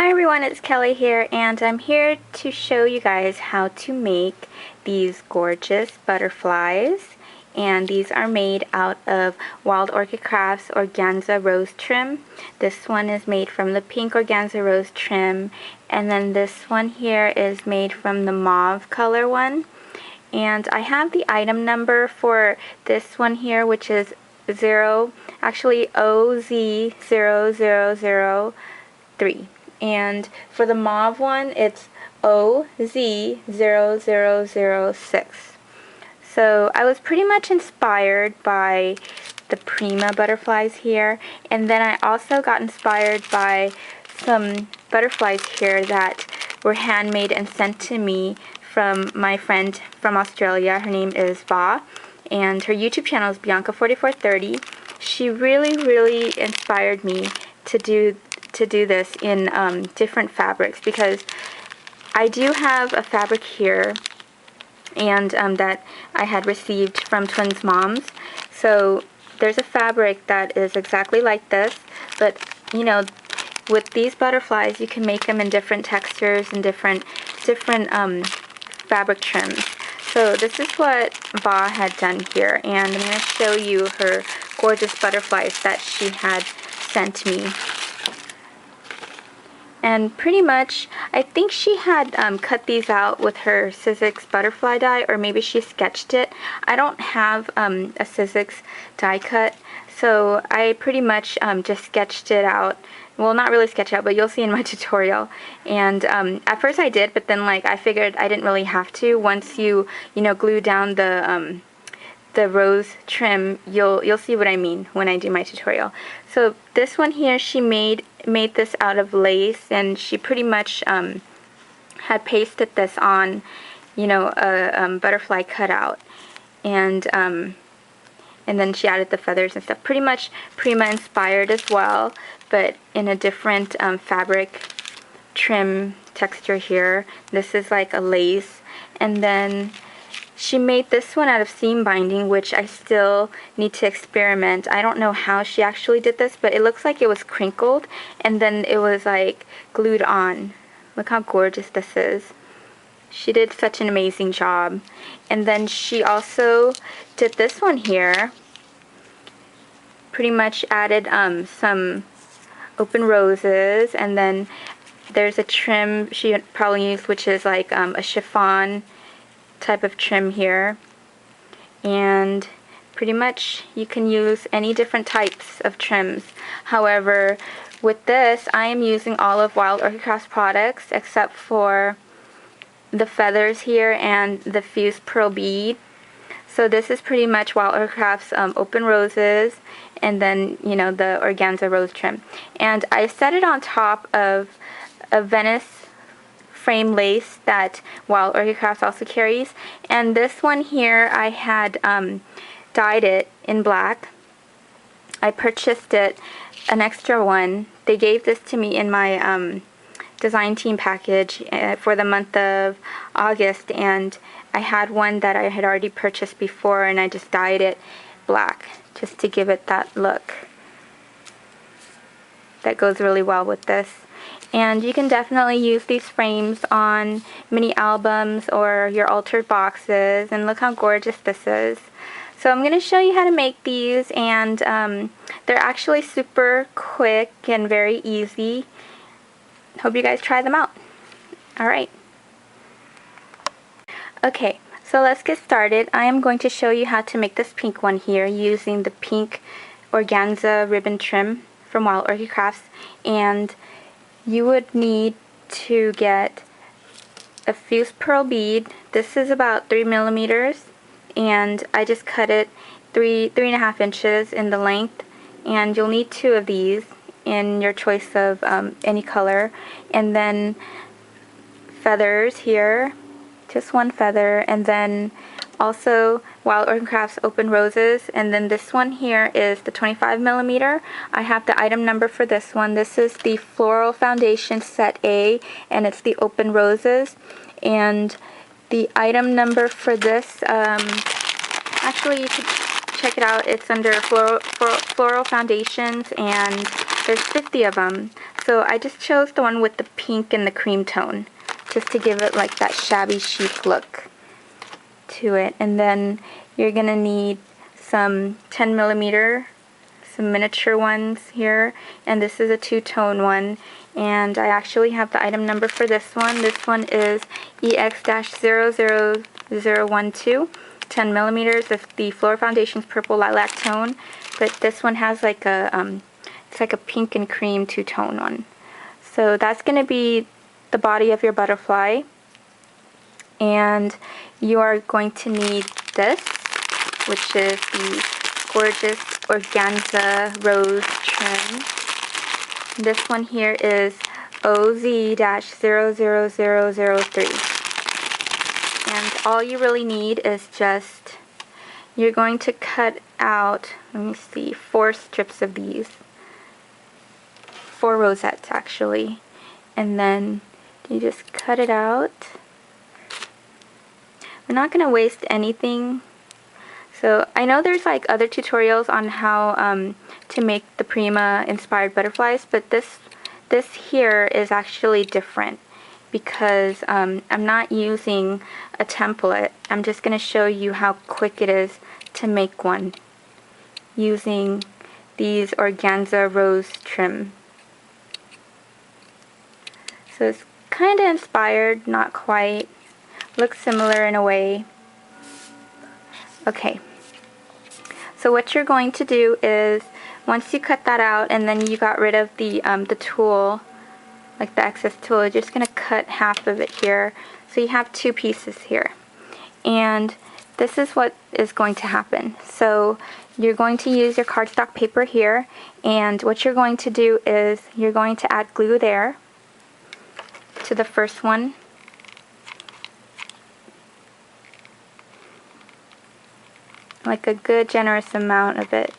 Hi everyone, it's Kelly here, and I'm here to show you guys how to make these gorgeous butterflies. And these are made out of Wild Orchid Crafts Organza Rose Trim. This one is made from the pink Organza Rose Trim, and then this one here is made from the mauve color one. And I have the item number for this one here, which is OZ00003. And for the mauve one, it's OZ0006. So I was pretty much inspired by the Prima butterflies here, and then I also got inspired by some butterflies here that were handmade and sent to me from my friend from Australia. Her name is Va, and her YouTube channel is Bianca4430. She really inspired me to do this in different fabrics, because I do have a fabric here and that I had received from twins moms. So there's a fabric that is exactly like this, but you know, with these butterflies you can make them in different textures and different fabric trims. So this is what Va had done here, and I'm going to show you her gorgeous butterflies that she had sent me. And pretty much, I think she had cut these out with her Sizzix butterfly die, or maybe she sketched it. I don't have a Sizzix die cut, so I pretty much just sketched it out. Well, not really sketch out, but you'll see in my tutorial. And at first I did, but then like I figured I didn't really have to. Once you glue down the rose trim, you'll see what I mean when I do my tutorial. So this one here, she made this out of lace, and she pretty much had pasted this on, a butterfly cutout, and then she added the feathers and stuff. Pretty much Prima inspired as well, but in a different fabric trim texture here. This is like a lace, and then she made this one out of seam binding, which I still need to experiment. I don't know how she actually did this, but it looks like it was crinkled and then it was like glued on. Look how gorgeous this is. She did such an amazing job. And then she also did this one here. Pretty much added some open roses, and then there's a trim she probably used, which is like a chiffon type of trim here. And pretty much you can use any different types of trims. However, with this I am using all of Wild Orchid Crafts products except for the feathers here and the fused pearl bead. So this is pretty much Wild Orchid Crafts open roses, and then the organza rose trim. And I set it on top of a Venice frame lace that Wild Orchid Crafts also carries. And this one here, I had dyed it in black. I purchased it, an extra one. They gave this to me in my design team package for the month of August, and I had one that I had already purchased before, and I just dyed it black just to give it that look. That goes really well with this. And you can definitely use these frames on mini albums or your altered boxes, and look how gorgeous this is. So I'm going to show you how to make these, and they're actually super quick and very easy. Hope you guys try them out. Alright. Okay, so let's get started. I am going to show you how to make this pink one here using the pink organza ribbon trim from Wild Orchid Crafts. And you would need to get a fused pearl bead. This is about 3 millimeters, and I just cut it 3.5 inches in the length. And you'll need 2 of these in your choice of any color. And then feathers here, just 1 feather, and then also Wild Orchid Crafts open roses. And then this one here is the 25 millimeter. I have the item number for this one. This is the Floral Foundation Set A, and it's the open roses. And the item number for this, actually you could check it out. It's under floral foundations, and there's 50 of them. So I just chose the one with the pink and the cream tone, just to give it like that shabby chic look to it. And then you're gonna need some 10mm, some miniature ones here, and this is a two-tone one, and I actually have the item number for this one. This one is EX-00012, 10mm. The Floor Foundation's Purple Lilac tone, but this one has like a it's like a pink and cream two-tone one. So that's going to be the body of your butterfly, and you are going to need this, which is the gorgeous organza rose trim. This one here is OZ-00003. And all you really need is just, you're going to cut out, let me see, 4 strips of these. 4 rosettes actually. And then you just cut it out. We're not going to waste anything. So I know there's like other tutorials on how to make the Prima inspired butterflies, but this here is actually different because I'm not using a template. I'm just going to show you how quick it is to make one using these organza rose trim. So it's kind of inspired, not quite. Looks similar in a way. Okay. So what you're going to do is, once you cut that out and then you got rid of the tool, like the excess tool, you're just going to cut half of it here. So you have 2 pieces here. And this is what is going to happen. So you're going to use your cardstock paper here, and what you're going to do is you're going to add glue there to the first one. Like a good generous amount of it.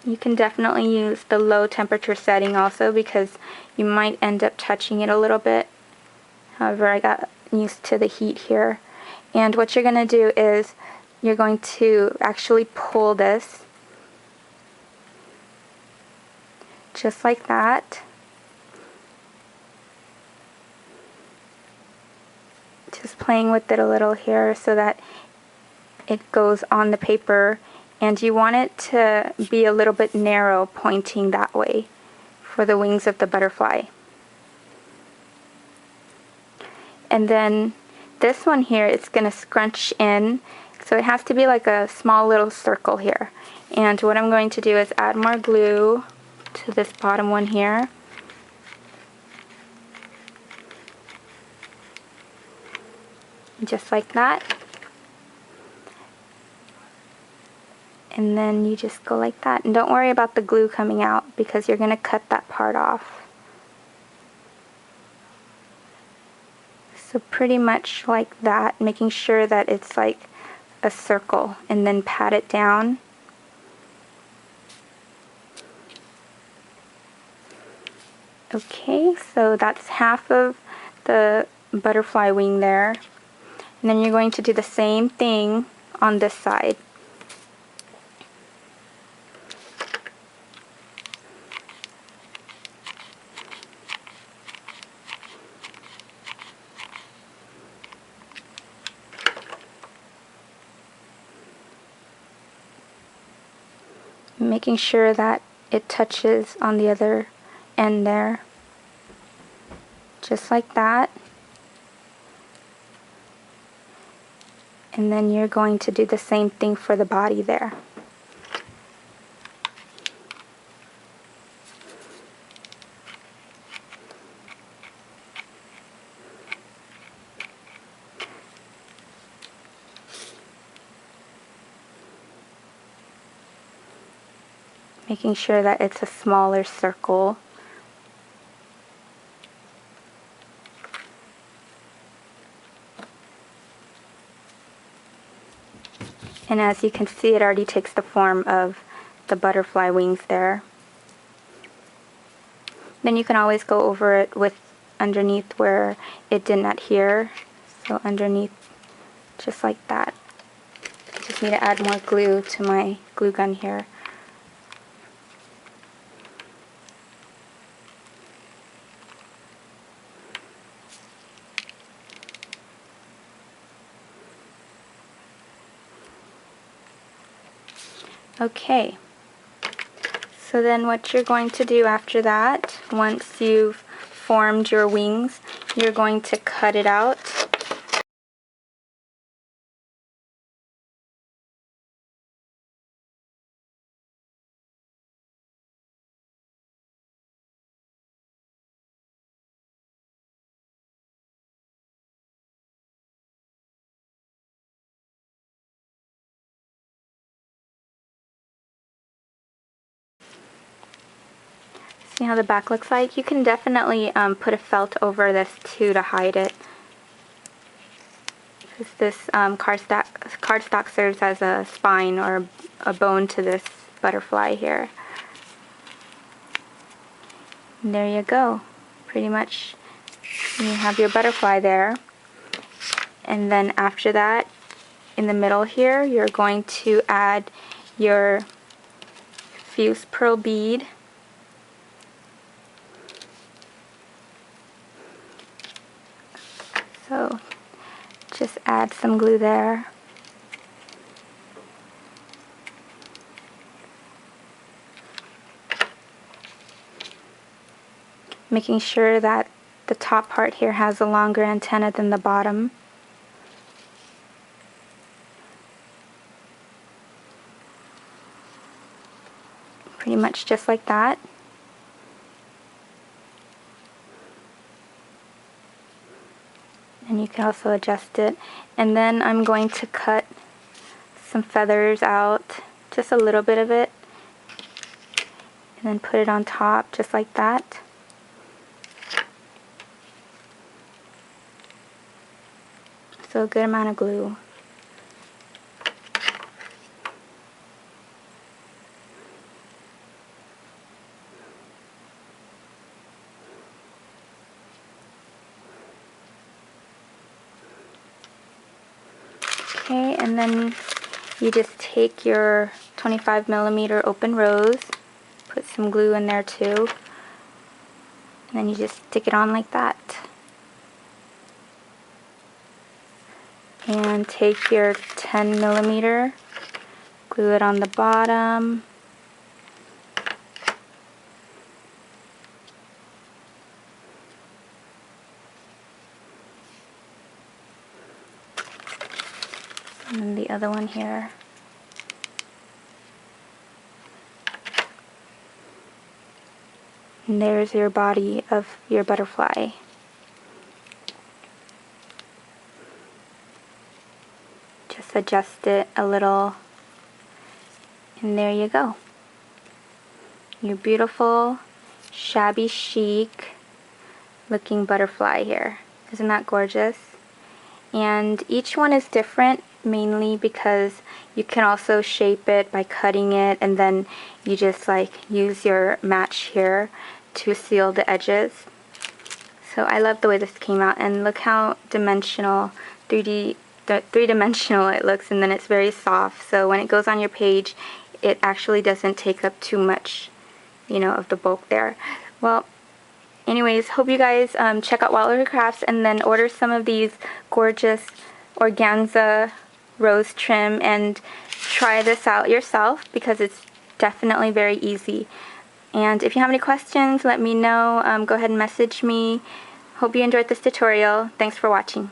You can definitely use the low temperature setting also, because you might end up touching it a little bit. However, I got used to the heat here. And what you're going to do is you're going to actually pull this just like that. Just playing with it a little here so that it goes on the paper, and you want it to be a little bit narrow, pointing that way for the wings of the butterfly. And then this one here, it's going to scrunch in, so it has to be like a small little circle here. And what I'm going to do is add more glue to this bottom one here. Just like that. And then you just go like that. And don't worry about the glue coming out, because you're going to cut that part off. So pretty much like that, making sure that it's like a circle, and then pat it down. Okay, so that's half of the butterfly wing there. And then you're going to do the same thing on this side. Making sure that it touches on the other end there. Just like that. And then you're going to do the same thing for the body there. Making sure that it's a smaller circle. And as you can see, it already takes the form of the butterfly wings there. Then you can always go over it with underneath where it didn't adhere. So underneath, just like that. I just need to add more glue to my glue gun here. Okay, so then what you're going to do after that, once you've formed your wings, you're going to cut it out. See how the back looks like? You can definitely put a felt over this too to hide it. Because this cardstock serves as a spine or a bone to this butterfly here. And there you go. Pretty much you have your butterfly there. And then after that, in the middle here, you're going to add your fused pearl bead. So just add some glue there. Making sure that the top part here has a longer antenna than the bottom. Pretty much just like that. And you can also adjust it. And then I'm going to cut some feathers out, just a little bit of it, and then put it on top just like that. So a good amount of glue. Okay, and then you just take your 25mm open rose, put some glue in there too, and then you just stick it on like that. And take your 10mm, glue it on the bottom. And then the other one here. And there's your body of your butterfly. Just adjust it a little, and there you go. Your beautiful, shabby chic looking butterfly here. Isn't that gorgeous? And each one is different, mainly because you can also shape it by cutting it, and then you just like use your match here to seal the edges. So I love the way this came out, and look how dimensional, three-dimensional it looks, and then it's very soft. So when it goes on your page, it actually doesn't take up too much, you know, of the bulk there. Well, anyways, hope you guys check out Wild Orchid Crafts and then order some of these gorgeous organza rose trim and try this out yourself, because it's definitely very easy. And if you have any questions, let me know. Go ahead and message me. Hope you enjoyed this tutorial. Thanks for watching.